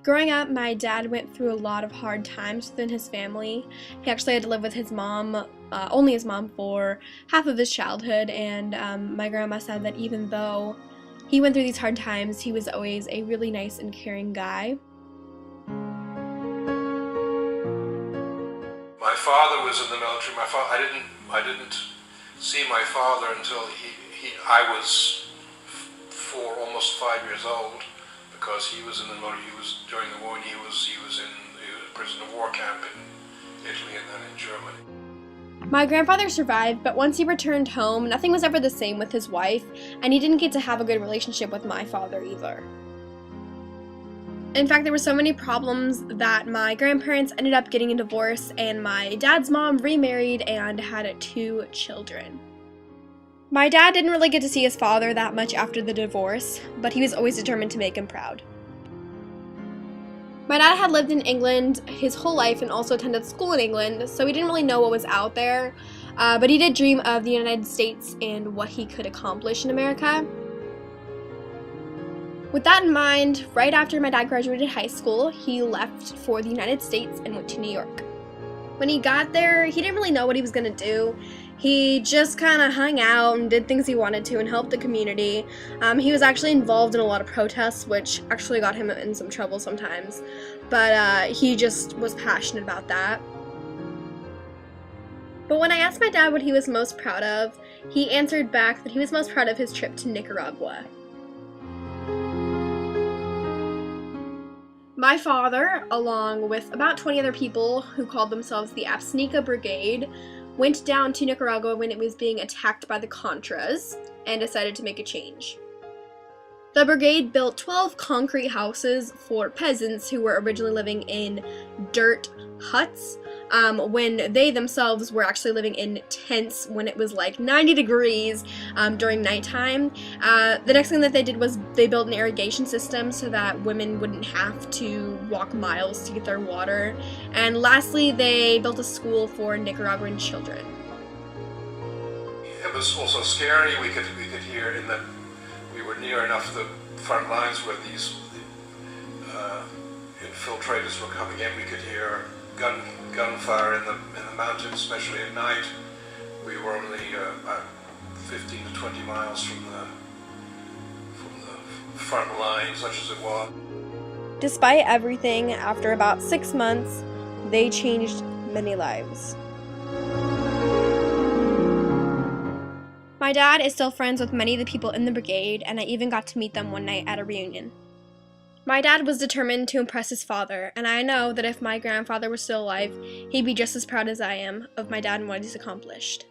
Growing up, my dad went through a lot of hard times within his family. He actually had to live with his mom, only his mom, for half of his childhood, and my grandma said that even though he went through these hard times, he was always a really nice and caring guy. My father was in the military. I didn't see my father until I was almost 5 years old, because he was in the military. He was during the war, and he was in a prisoner of war camp in Italy and then in Germany. My grandfather survived, but once he returned home, nothing was ever the same with his wife, and he didn't get to have a good relationship with my father either. In fact, there were so many problems that my grandparents ended up getting a divorce, and my dad's mom remarried and had 2 children. My dad didn't really get to see his father that much after the divorce, but he was always determined to make him proud. My dad had lived in England his whole life and also attended school in England, so he didn't really know what was out there, but he did dream of the United States and what he could accomplish in America. With that in mind, right after my dad graduated high school, he left for the United States and went to New York. When he got there, he didn't really know what he was going to do. He just kind of hung out and did things he wanted to and helped the community. He was actually involved in a lot of protests, which actually got him in some trouble sometimes. But he just was passionate about that. But when I asked my dad what he was most proud of, he answered back that he was most proud of his trip to Nicaragua. My father, along with about 20 other people who called themselves the Absnica Brigade, went down to Nicaragua when it was being attacked by the Contras and decided to make a change. The brigade built 12 concrete houses for peasants who were originally living in dirt huts, when they themselves were actually living in tents when it was like 90 degrees during nighttime. The next thing that they did was they built an irrigation system so that women wouldn't have to walk miles to get their water. And lastly, they built a school for Nicaraguan children. It was also scary. We could hear in that we were near enough the front lines where these infiltrators were coming in. We could hear gunfire in the mountains, especially at night. We were only about 15 to 20 miles from the front line, such as it was. Despite everything, after about 6 months, they changed many lives. My dad is still friends with many of the people in the brigade, and I even got to meet them one night at a reunion. My dad was determined to impress his father, and I know that if my grandfather was still alive, he'd be just as proud as I am of my dad and what he's accomplished.